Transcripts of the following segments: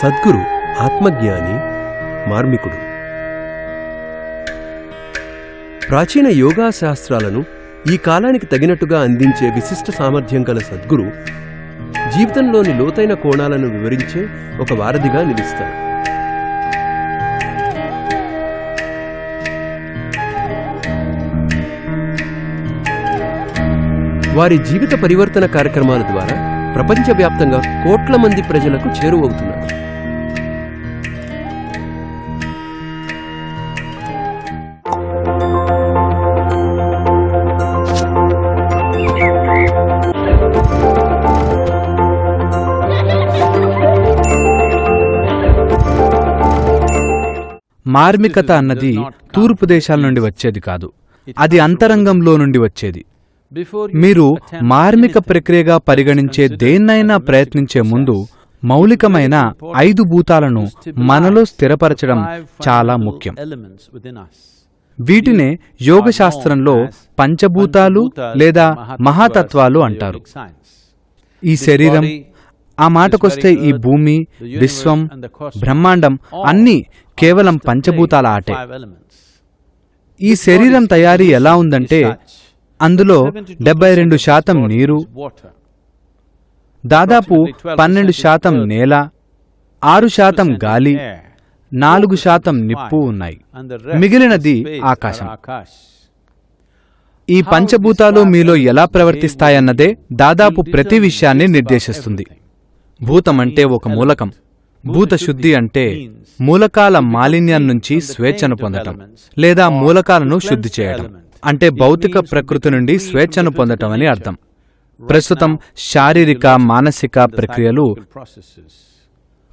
సద్గురు ఆత్మజ్ఞాని, మార్మికుడు. ప్రాచీన యోగా శాస్త్రాలను ఈ కాలానికి తగినట్టుగా అందించే విశిష్ట సామర్థ్యం గల సద్గురు జీవితంలోని లోతైన కోణాలను వివరించే ఒక వారధిగా నిలుస్తారు. వారి జీవిత పరివర్తన కార్యక్రమాల ద్వారా ప్రపంచవ్యాప్తంగా కోట్ల మంది ప్రజలకు చేరువవుతున్నారు. మార్మికత అన్నది తూర్పు దేశాల నుండి వచ్చేది కాదు, అది అంతరంగంలో నుండి వచ్చేది. మీరు మార్మిక ప్రక్రియగా పరిగణించే దేన్నైనా ప్రయత్నించే ముందు మౌలికమైన 5 భూతాలను మనలో స్థిరపరచడం చాలా ముఖ్యం. వీటినే యోగశాస్త్రంలో పంచభూతాలు లేదా మహాతత్వాలు అంటారు. ఈ శరీరం, ఆ మాటకొస్తే ఈ భూమి, విశ్వం, బ్రహ్మాండం అన్నీ కేవలం పంచభూతాల ఆటే. ఈ శరీరం తయారీ ఎలా ఉందంటే అందులో 72% నీరు, దాదాపు 12% నేల, 6% గాలి, 4% నిప్పు ఉన్నాయి. మిగిలినది ఆకాశం. ఈ పంచభూతాలు మీలో ఎలా ప్రవర్తిస్తాయన్నదే దాదాపు ప్రతి విషయాన్ని నిర్దేశిస్తుంది. భూతమంటే ఒక మూలకం. భూతశుద్ధి అంటే మూలకాల మాలిన్యం నుంచి స్వేచ్ఛను పొందటం లేదా మూలకాలను శుద్ధి చేయడం, అంటే భౌతిక ప్రకృతి నుండి స్వేచ్ఛను పొందటం అని అర్థం. ప్రస్తుతం శారీరక, మానసిక ప్రక్రియలు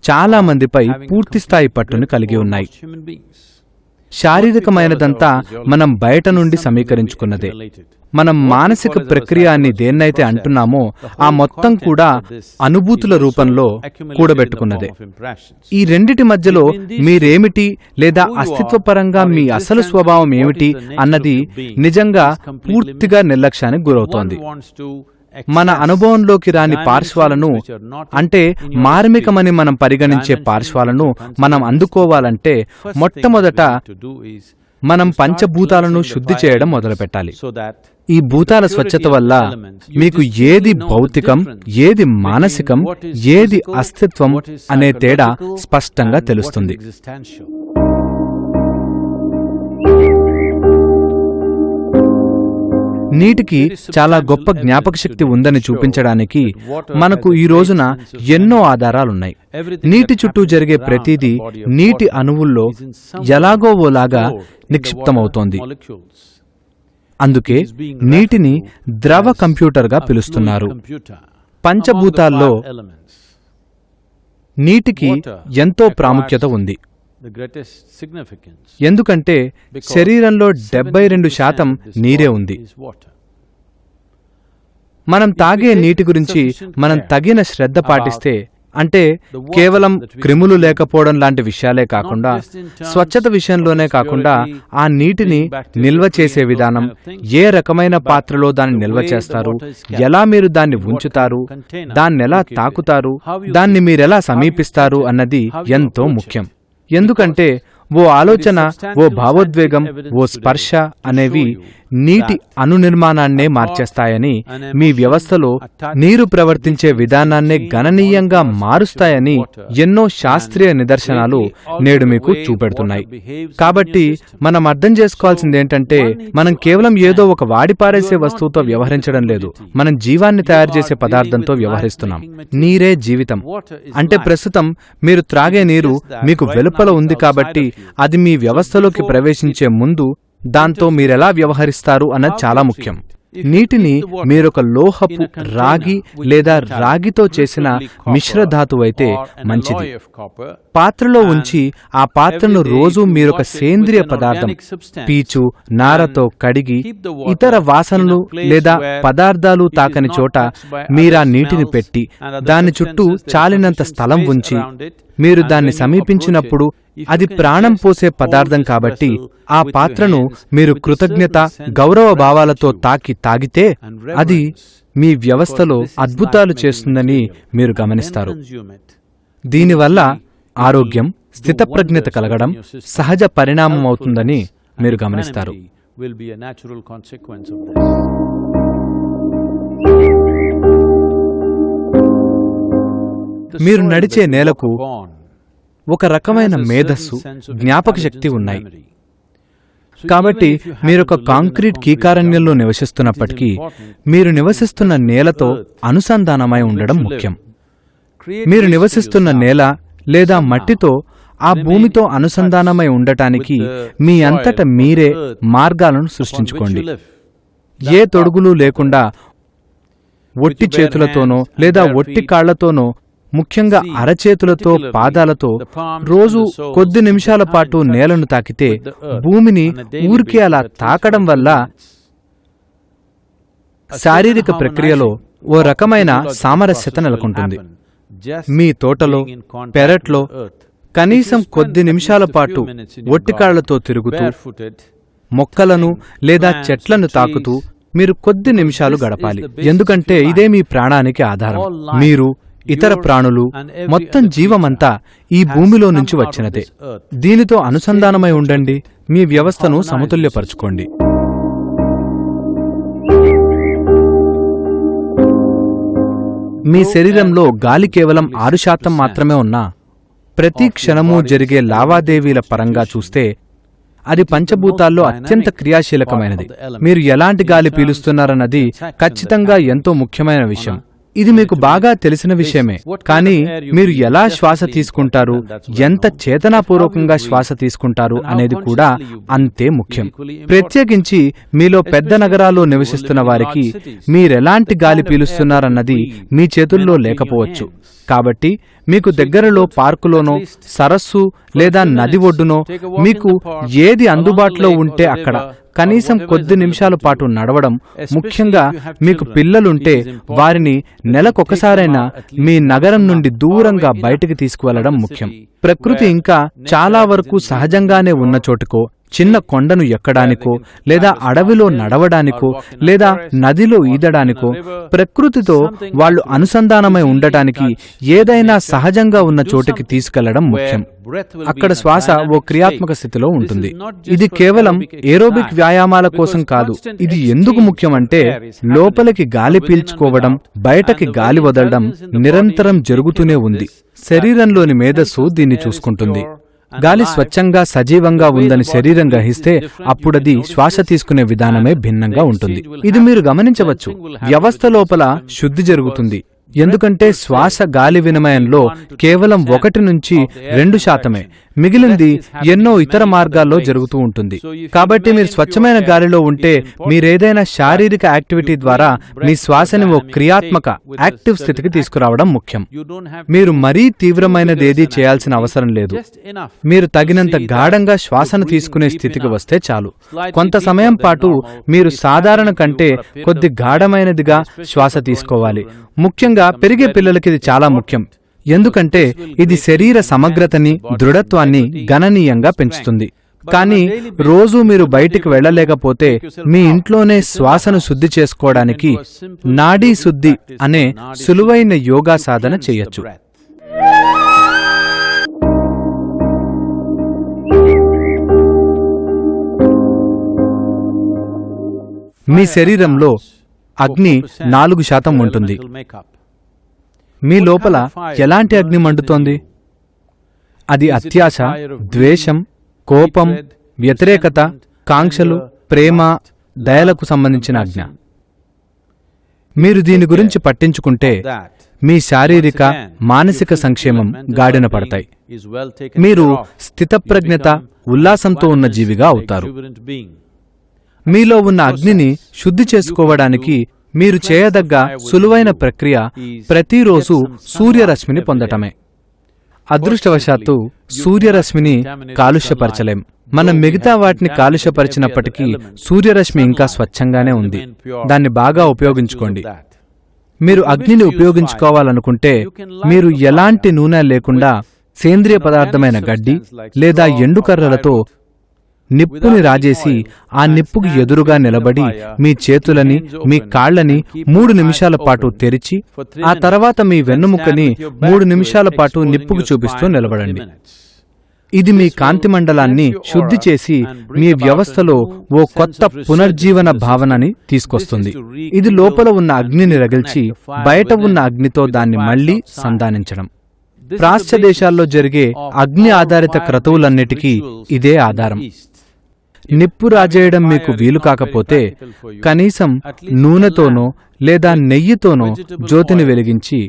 చాలా మందిపై పూర్తిస్థాయి పట్టును కలిగి ఉన్నాయి. శారీరకమైనదంతా మనం బయట నుండి సమీకరించుకున్నదే. మనం మానసిక ప్రక్రియ అని దేన్నైతే అంటున్నామో ఆ మొత్తం కూడా అనుభూతుల రూపంలో కూడబెట్టుకున్నదే. ఈ రెండిటి మధ్యలో మీరేమిటి లేదా అస్తిత్వపరంగా మీ అసలు స్వభావం ఏమిటి అన్నది నిజంగా పూర్తిగా నిర్లక్ష్యానికి గురవుతోంది. మన అనుభవంలోకి రాని పార్శ్వాలను, అంటే మార్మికమని మనం పరిగణించే పార్శ్వాలను మనం అందుకోవాలంటే మొట్టమొదట మనం పంచభూతాలను శుద్ధి చేయడం మొదలుపెట్టాలి. ఈ భూతాల స్వచ్ఛత వల్ల మీకు ఏది భౌతికం, ఏది మానసికం, ఏది అస్తిత్వం అనే తేడా స్పష్టంగా తెలుస్తుంది. నీటికి చాలా గొప్ప జ్ఞాపక శక్తి ఉందని చూపించడానికి మనకు ఈ రోజున ఎన్నో ఆధారాలున్నాయి. నీటి చుట్టూ జరిగే ప్రతిదీ నీటి అణువుల్లో ఎలాగో ఓలాగా నిక్షిప్తమవుతోంది. అందుకే నీటిని ద్రవ కంప్యూటర్గా పిలుస్తున్నారు. పంచభూతాల్లో నీటికి ఎంతో ప్రాముఖ్యత ఉంది. ఎందుకంటే శరీరంలో 72% నీరే ఉంది. మనం తాగే నీటి గురించి మనం తగిన శ్రద్ధ పాటిస్తే, అంటే కేవలం క్రిములు లేకపోవడం లాంటి విషయాలే కాకుండా స్వచ్ఛత విషయంలోనే కాకుండా ఆ నీటిని నిల్వ చేసే విధానం, ఏ రకమైన పాత్రలో దాన్ని నిల్వ చేస్తారు, ఎలా మీరు దాన్ని ఉంచుతారు, దాన్నెలా తాకుతారు, దాన్ని మీరెలా సమీపిస్తారు అన్నది ఎంతో ముఖ్యం. ఎందుకంటే ఓ ఆలోచన, ఓ భావోద్వేగం, ఓ స్పర్శ అనేవి నీటి అణునిర్మాణాన్నే మార్చేస్తాయని, మీ వ్యవస్థలో నీరు ప్రవర్తించే విధానాన్నే గణనీయంగా మారుస్తాయని ఎన్నో శాస్త్రీయ నిదర్శనాలు నేడు మీకు చూపెడుతున్నాయి. కాబట్టి మనం అర్థం చేసుకోవాల్సిందేంటంటే మనం కేవలం ఏదో ఒక వాడిపారేసే వస్తువుతో వ్యవహరించడం లేదు, మనం జీవాన్ని తయారు చేసే పదార్థంతో వ్యవహరిస్తున్నాం. నీరే జీవితం. అంటే ప్రస్తుతం మీరు త్రాగే నీరు మీకు వెలుపల ఉంది కాబట్టి అది మీ వ్యవస్థలోకి ప్రవేశించే ముందు దాంతో మీరెలా వ్యవహరిస్తారు అన్నది చాలా ముఖ్యం. నీటిని మీరొక లోహపు, రాగి లేదా రాగితో చేసిన మిశ్రధాతువైతే మంచిది. పాత్రలో ఉంచి ఆ పాత్రను రోజూ మీరొక సేంద్రియ పదార్థం, పీచు, నారతో కడిగి ఇతర వాసనలు లేదా పదార్థాలు తాకని చోట మీరా నీటిని పెట్టి దాని చుట్టూ చాలినంత స్థలం ఉంచి మీరు దాన్ని సమీపించినప్పుడు అది ప్రాణం పోసే పదార్థం కాబట్టి ఆ పాత్రను మీరు కృతజ్ఞత, గౌరవ భావాలతో తాగితే అది మీ వ్యవస్థలో అద్భుతాలు చేస్తుందని మీరు గమనిస్తారు. దీనివల్ల ఆరోగ్యం, స్థితప్రజ్ఞత కలగడం సహజ పరిణామం అవుతుందని మీరు గమనిస్తారు. మీరు నడిచే నేలకు ఒక రకమైన మేధస్సు, జ్ఞాపక శక్తి ఉన్నాయి. కాబట్టి మీరొక కాంక్రీట్ కీకారణ్యంలో నివసిస్తున్నప్పటికీ మీరు నివసిస్తున్న నేలతో అనుసంధానమై ఉండడం ముఖ్యం. మీరు నివసిస్తున్న నేల లేదా మట్టితో, ఆ భూమితో అనుసంధానమై ఉండటానికి మీ అంతట మీరే మార్గాలను సృష్టించుకోండి. ఏ తొడుగులు లేకుండా ఒట్టి చేతులతోనో లేదా ఒట్టి కాళ్లతోనో, ముఖ్యంగా అరచేతులతో, పాదాలతో రోజు కొద్ది నిమిషాల పాటు నేలను తాకితే భూమిని ఊరికే అలా తాకడం వల్ల శారీరక ప్రక్రియలో ఓ రకమైన సామరస్యత నెలకొంటుంది. మీ తోటలో, పెరట్లో కనీసం కొద్ది నిమిషాల పాటు ఒట్టికాళ్లతో తిరుగుతూ, మొక్కలను లేదా చెట్లను తాకుతూ మీరు కొద్ది నిమిషాలు గడపాలి. ఎందుకంటే ఇదే మీ ప్రాణానికి ఆధారం. మీరు, ఇతర ప్రాణులు, మొత్తం జీవమంతా ఈ భూమిలో నుంచి వచ్చినదే. దీనితో అనుసంధానమై ఉండండి. మీ వ్యవస్థను సమతుల్యపరచుకోండి. మీ శరీరంలో గాలి కేవలం 6% మాత్రమే ఉన్నా ప్రతి క్షణమూ జరిగే లావాదేవీల పరంగా చూస్తే అది పంచభూతాల్లో అత్యంత క్రియాశీలకమైనది. మీరు ఎలాంటి గాలి పీలుస్తున్నారన్నది ఖచ్చితంగా ఎంతో ముఖ్యమైన విషయం. ఇది మీకు బాగా తెలిసిన విషయమే. కానీ మీరు ఎలా శ్వాస తీసుకుంటారు, ఎంత చేతనాపూర్వకంగా శ్వాస తీసుకుంటారు అనేది కూడా అంతే ముఖ్యం. ప్రత్యేకించి మీలో పెద్ద నగరాల్లో నివసిస్తున్న వారికి మీరెలాంటి గాలి పీలుస్తున్నారన్నది మీ చేతుల్లో లేకపోవచ్చు. కాబట్టి మీకు దగ్గరలో పార్కులోనో, సరస్సు లేదా నది ఒడ్డునో మీకు ఏది అందుబాటులో ఉంటే అక్కడ కనీసం కొద్ది నిమిషాల పాటు నడవడం, ముఖ్యంగా మీకు పిల్లలుంటే వారిని నెలకొకసారైనా మీ నగరం నుండి దూరంగా బయటికి తీసుకువెళ్లడం ముఖ్యం. ప్రకృతి ఇంకా చాలా వరకు సహజంగానే ఉన్న చోటుకో, చిన్న కొండను ఎక్కడానికో లేదా అడవిలో నడవడానికో లేదా నదిలో ఈదడానికో, ప్రకృతితో వాళ్ళు అనుసంధానమై ఉండటానికి ఏదైనా సహజంగా ఉన్న చోటికి తీసుకెళ్లడం ముఖ్యం. అక్కడ శ్వాస ఓ క్రియాత్మక స్థితిలో ఉంటుంది. ఇది కేవలం ఏరోబిక్ వ్యాయామాల కోసం కాదు. ఇది ఎందుకు ముఖ్యమంటే లోపలికి గాలి పీల్చుకోవడం, బయటకి గాలి వదలడం నిరంతరం జరుగుతూనే ఉంది. శరీరంలోని మేధస్సు దీన్ని చూసుకుంటుంది. గాలి స్వచ్ఛంగా, సజీవంగా ఉందని శరీరం గ్రహిస్తే అప్పుడది శ్వాస తీసుకునే విధానమే భిన్నంగా ఉంటుంది. ఇది మీరు గమనించవచ్చు. వ్యవస్థ లోపల శుద్ధి జరుగుతుంది. ఎందుకంటే శ్వాస గాలి వినిమయంలో కేవలం 1 నుంచి 2%. మిగిలింది ఎన్నో ఇతర మార్గాల్లో జరుగుతూ ఉంటుంది. కాబట్టి మీరు స్వచ్ఛమైన గాలిలో ఉంటే మీరేదైనా శారీరక యాక్టివిటీ ద్వారా మీ శ్వాసని ఓ క్రియాత్మక, యాక్టివ్ స్థితికి తీసుకురావడం ముఖ్యం. మీరు మరీ తీవ్రమైనదేదీ చేయాల్సిన అవసరం లేదు. మీరు తగినంత గాఢంగా శ్వాసను తీసుకునే స్థితికి వస్తే చాలు. కొంత సమయం పాటు మీరు సాధారణ కంటే కొద్ది గాఢమైనదిగా శ్వాస తీసుకోవాలి. ముఖ్యంగా పెరిగే పిల్లలకి ఇది చాలా ముఖ్యం. ఎందుకంటే ఇది శరీర సమగ్రతని, దృఢత్వాన్ని గణనీయంగా పెంచుతుంది. కానీ రోజూ మీరు బయటికి వెళ్లలేకపోతే మీ ఇంట్లోనే శ్వాసను శుద్ధి చేసుకోవడానికి నాడీ శుద్ధి అనే సులువైన యోగా సాధన చేయొచ్చు. మీ శరీరంలో అగ్ని 4% ఉంటుంది. మీ లోపల ఎలాంటి అగ్ని మండుతోంది? అది అత్యాశ, ద్వేషం, కోపం, వ్యతిరేకత, కాంక్షలు, ప్రేమ, దయలకు సంబంధించిన అగ్ని. మీరు దీని గురించి పట్టించుకుంటే మీ శారీరక, మానసిక సంక్షేమం గాడిన పడతాయి. మీరు స్థితప్రజ్ఞత, ఉల్లాసంతో ఉన్న జీవిగా అవుతారు. మీలో ఉన్న అగ్నిని శుద్ధి చేసుకోవడానికి మీరు చేయదగ్గ సులువైన ప్రక్రియ ప్రతిరోజు సూర్యరశ్మిని పొందటమే. అదృష్టవశాత్తు సూర్యరశ్మిని కాలుష్యపరచలేం. మనం మిగతా వాటిని కాలుష్యపరిచినప్పటికీ సూర్యరశ్మి ఇంకా స్వచ్ఛంగానే ఉంది. దాన్ని బాగా ఉపయోగించుకోండి. మీరు అగ్నిని ఉపయోగించుకోవాలనుకుంటే మీరు ఎలాంటి నూనె లేకుండా సేంద్రియ పదార్థమైన గడ్డి లేదా ఎండుకర్రలతో నిప్పుని రాజేసి ఆ నిప్పుకి ఎదురుగా నిలబడి మీ చేతులని మీ కాళ్లని 3 నిమిషాల పాటు తెరిచి ఆ తర్వాత మీ వెన్నుముకని 3 నిమిషాల పాటు నిప్పుకు చూపిస్తూ నిలబడండి. ఇది మీ కాంతిమండలాన్ని శుద్ధి చేసి మీ వ్యవస్థలో ఓ కొత్త పునర్జీవన భావనని తీసుకొస్తుంది. ఇది లోపల ఉన్న అగ్నిని రగిల్చి బయట ఉన్న అగ్నితో దాన్ని మళ్లీ సంధానించడం. ప్రాచ్య దేశాల్లో జరిగే అగ్ని ఆధారిత క్రతువులన్నిటికీ ఇదే ఆధారం. నిప్పు రాజేయడం మీకు వీలు కాకపోతే కనీసం నూనెతోనో లేదా నెయ్యితోనో జ్యోతిని వెలిగించి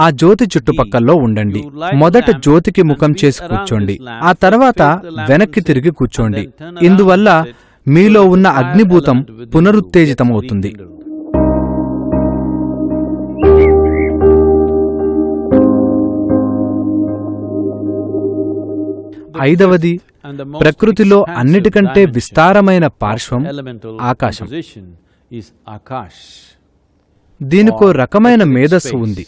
ఆ జ్యోతి చుట్టుపక్కల్లో ఉండండి. మొదట జ్యోతికి ముఖం చేసి కూర్చోండి, ఆ తర్వాత వెనక్కి తిరిగి కూర్చోండి. ఇందువల్ల మీలో ఉన్న అగ్నిభూతం పునరుత్తేజితమవుతుంది. 5వది, ప్రకృతిలో అన్నిటికంటే విస్తారమైన పార్శ్వం ఆకాశం. దీనికో రకమైన మేధస్సు ఉంది.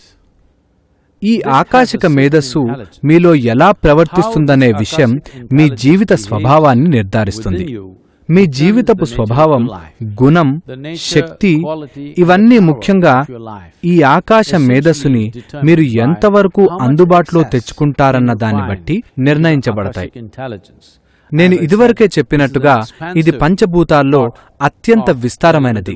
ఈ ఆకాశిక మేధస్సు మీలో ఎలా ప్రవర్తిస్తుందనే విషయం మీ జీవిత స్వభావాన్ని నిర్ధారిస్తుంది. మీ జీవితపు స్వభావం, గుణం, శక్తి ఇవన్నీ ముఖ్యంగా ఈ ఆకాశ మేధస్సుని మీరు ఎంతవరకు అందుబాటులో తెచ్చుకుంటారన్న దాన్ని బట్టి నిర్ణయించబడతాయి. నేను ఇదివరకే చెప్పినట్టుగా ఇది పంచభూతాల్లో అత్యంత విస్తారమైనది.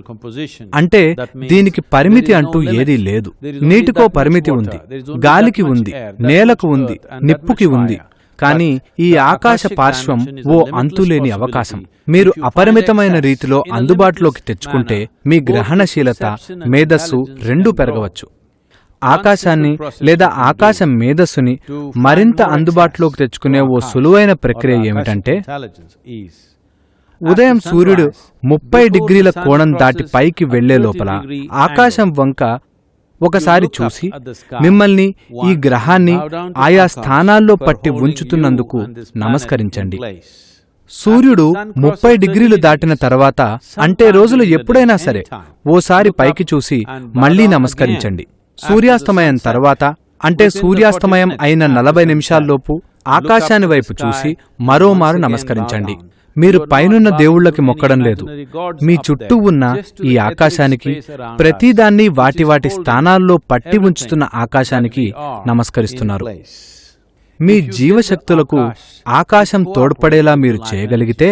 అంటే దీనికి పరిమితి అంటూ ఏదీ లేదు. నీటికో పరిమితి ఉంది, గాలికి ఉంది, నేలకు ఉంది, నిప్పుకి ఉంది. కానీ ఈ ఆకాశ పార్శ్వం ఓ అంతులేని అవకాశం. మీరు అపరిమితమైన రీతిలో అందుబాటులోకి తెచ్చుకుంటే మీ గ్రహణశీలత, మేధస్సు రెండూ పెరగవచ్చు. ఆకాశాన్ని లేదా ఆకాశ మేధస్సుని మరింత అందుబాటులోకి తెచ్చుకునే ఓ సులువైన ప్రక్రియ ఏమిటంటే, ఉదయం సూర్యుడు 30 డిగ్రీల కోణం దాటి పైకి వెళ్లే లోపల ఆకాశం వంక ఒకసారి చూసి మిమ్మల్ని, ఈ గ్రహాన్ని ఆయా స్థానాల్లో పట్టి ఉంచుతున్నందుకు నమస్కరించండి. సూర్యుడు 30 డిగ్రీలు దాటిన తర్వాత, అంటే రోజులు ఎప్పుడైనా సరే, ఓసారి పైకి చూసి మళ్లీ నమస్కరించండి. సూర్యాస్తమయం తర్వాత, అంటే సూర్యాస్తమయం అయిన 40 నిమిషాల్లోపు ఆకాశాన్ని వైపు చూసి మరోమారు నమస్కరించండి. మీరు పైనున్న దేవుళ్ళకి మొక్కడం లేదు, మీ చుట్టూ ఉన్న ఈ ఆకాశానికి, ప్రతిదాన్ని వాటి వాటి స్థానాల్లో పట్టి ఉంచుతున్న ఆకాశానికి నమస్కరిస్తున్నారు. మీ జీవశక్తులకు ఆకాశం తోడ్పడేలా మీరు చేయగలిగితే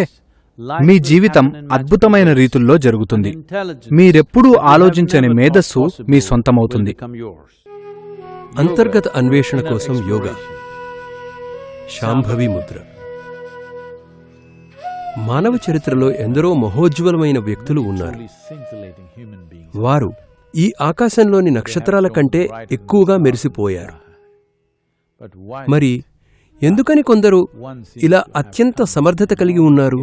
మీ జీవితం అద్భుతమైన రీతుల్లో జరుగుతుంది. మీరెప్పుడూ ఆలోచించని మేధస్సు మీ సొంతమవుతుంది. అంతర్గత అన్వేషణ కోసం యోగా. శాంభవి ముద్ర. మానవ చరిత్రలో ఎందరో మహోజ్వలమైన వ్యక్తులు ఉన్నారు. వారు ఈ ఆకాశంలోని నక్షత్రాల కంటే ఎక్కువగా మెరిసిపోయారు. మరి ఎందుకని కొందరు ఇలా అత్యంత సమర్థత కలిగి ఉన్నారు?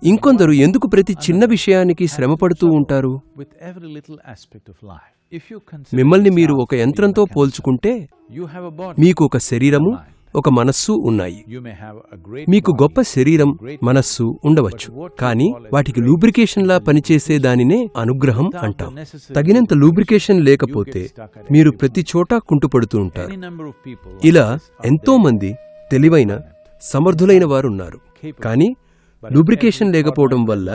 ఇంకొందరు ఎందుకు ప్రతి చిన్న విషయానికి శ్రమపడుతూ ఉంటారు? మిమ్మల్ని మీరు ఒక యంత్రంతో పోల్చుకుంటే మీకు ఒక శరీరము, ఒక మనస్సు ఉన్నాయి. మీకు గొప్ప శరీరం, మనస్సు ఉండవచ్చు, కానీ వాటికి లూబ్రికేషన్లా పనిచేసే దానినే అనుగ్రహం అంటాం. తగినంత లూబ్రికేషన్ లేకపోతే మీరు ప్రతి చోటా కుంటుపడుతూ ఉంటారు. ఇలా ఎంతో మంది తెలివైన, సమర్థులైన వారున్నారు. కానీ లూబ్రికేషన్ లేకపోవడం వల్ల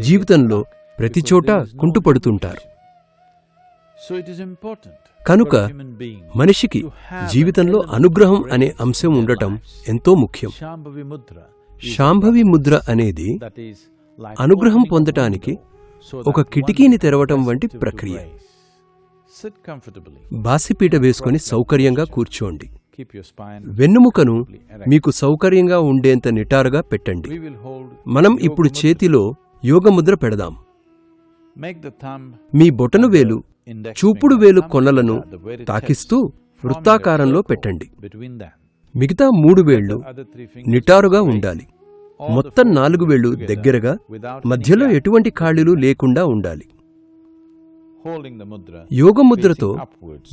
జీవితంలో ప్రతి చోటా కుంటుపడుతుంటారు. కనుక మనిషికి జీవితంలో అనుగ్రహం అనే అంశం ఉండటం ఎంతో ముఖ్యం. శాంభవి ముద్ర అనేది అనుగ్రహం పొందటానికి ఒక కిటికీని తెరవటం వంటి ప్రక్రియ. బాసిపీట వేసుకుని సౌకర్యంగా కూర్చోండి. వెన్నుముకను మీకు సౌకర్యంగా ఉండేంత నిటారుగా పెట్టండి. మనం ఇప్పుడు చేతిలో యోగముద్ర పెడదాం. మీ బొటను వేలు, చూపుడు వేలు కొనలను తాకిస్తూ వృత్తాకారంలో పెట్టండి. మిగతా 3 వేళ్లు నిటారుగా ఉండాలి. మొత్తం 4 వేళ్లు దగ్గరగా, మధ్యలో ఎటువంటి ఖాళీలు లేకుండా ఉండాలి. యోగముద్రతో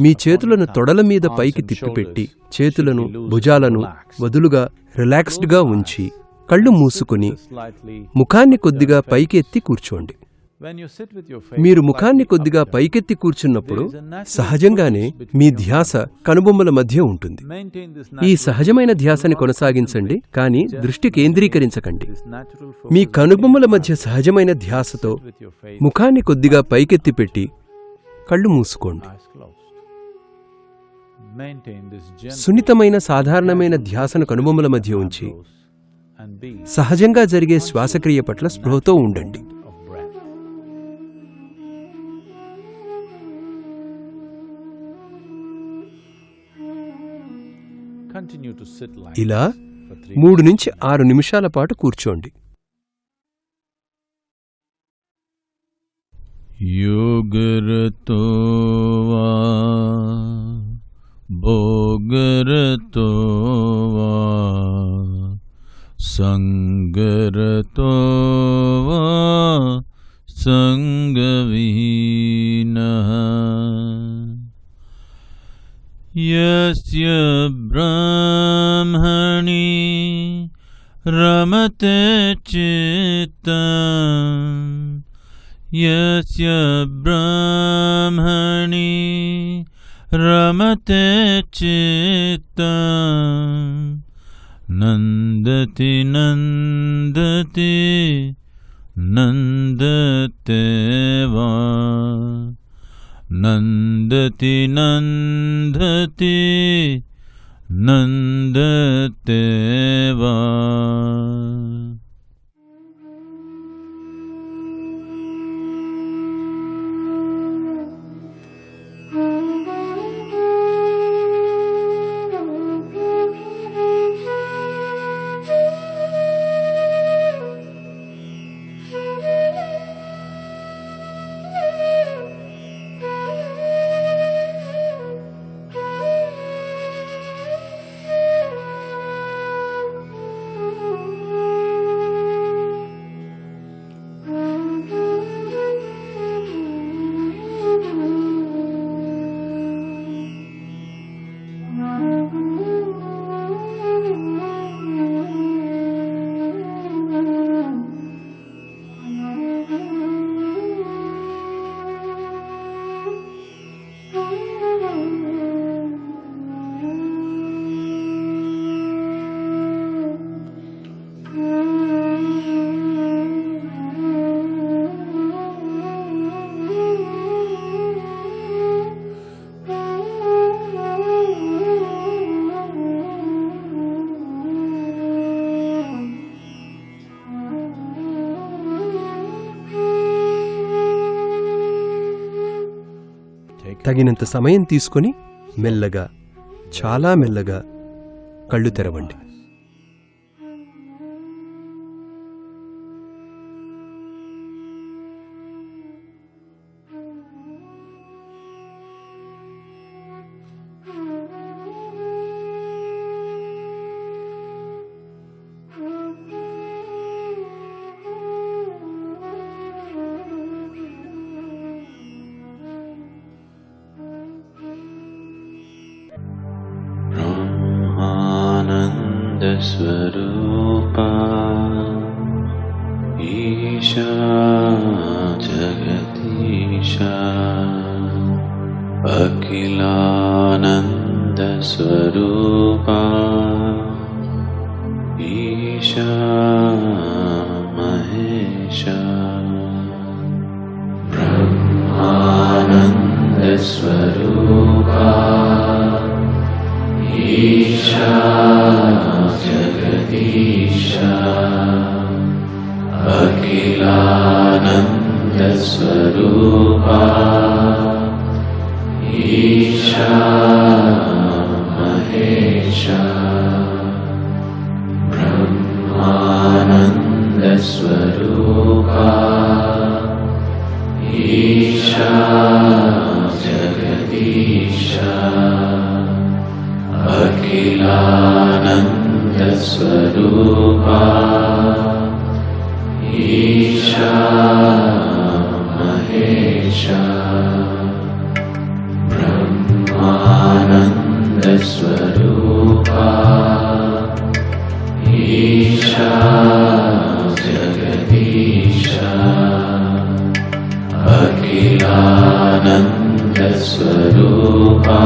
మీ చేతులను తొడల మీద పైకి తిప్పిపెట్టి, చేతులను, భుజాలను వదులుగా రిలాక్స్డ్గా ఉంచి, కళ్ళు మూసుకుని ముఖాన్ని కొద్దిగా పైకి ఎత్తి కూర్చోండి. మీరు ముఖాన్ని కొద్దిగా పైకెత్తి కూర్చున్నప్పుడు సహజంగానే మీ ధ్యాస కనుబొమ్మల మధ్య ఉంటుంది. ఈ సహజమైన ధ్యాసని కొనసాగించండి, కానీ దృష్టి కేంద్రీకరించకండి. మీ కనుబొమ్మల మధ్య సహజమైన ధ్యాసతో ముఖాన్ని కొద్దిగా పైకెత్తి పెట్టి కళ్ళు మూసుకోండి. సున్నితమైన సాధారణమైన ధ్యాసను కనుబొమ్మల మధ్య ఉంచి సహజంగా జరిగే శ్వాసక్రియ పట్ల స్పృహతో ఉండండి. ఇలా 3 నుంచి 6 నిమిషాల పాటు కూర్చోండి. యోగరతో వా భోగరతో వా సంగరతో వా సంగవిహీనః యస్య బ్రహ్మణి రమతే చిత్తం యస్య బ్రహ్మణి రమతే చిత్తం నందతి నందతి నందతే వా నందతి నందతి నందతే వా. తగినంత సమయం తీసుకొని మెల్లగా, చాలా మెల్లగా కళ్ళు తెరవండి. स्वरूपा ईशा जगदीशा अखिलानंद स्वरूपा ईशा महेशा ब्रह्मानंद स्वरूपा ईशा जगदीशा अखिलानंद स्वरूपा ईशा महेशा ब्रह्मानंद स्वरूपा ईशा जगदीशा अखिलानंद स्वरूपा ईशा महेशा ब्रह्मानंद स्वरूपा ईशा जगदीशा अखिलानन्दस्वरूपा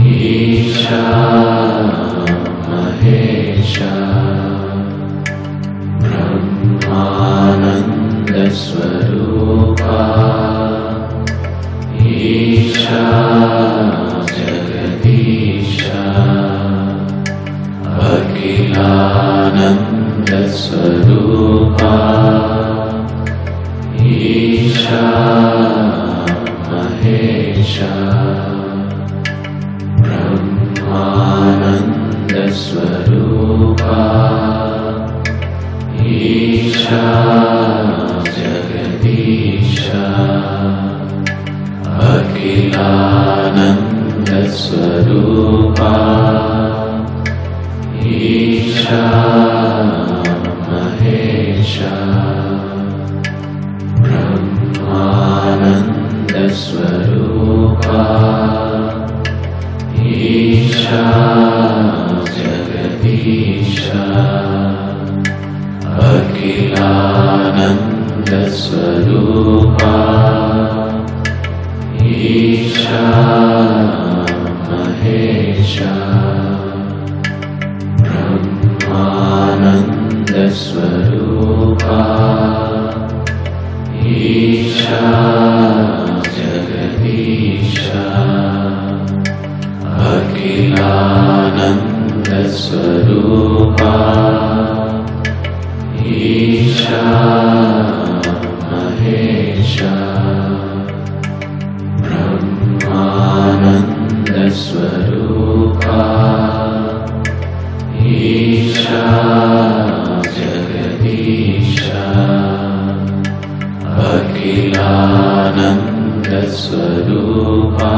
ईशा महेशा ब्रह्मानन्दस्वरूपा ईशा जगदीशा अखिलानन्दस्वरूपा ईशा महेशा ब्रह्मानन्दस्वरूपा ईशा जगदीशा अखिलानन्दस्वरूपा ईशा महेशा ब्रह्मानन्दस्वरूपा ईशा जगदीशा अखिलानन्दस्वरूपा ईशा महेशा ब्रह्मानन्दस्वरूपा ईशा जगदीशा अखिलानन्दस्वरूपा ईशा महेशा ब्रह्मानन्दस्वरूपा ईशा जगदीशा अखिलानन्दस्वरूपा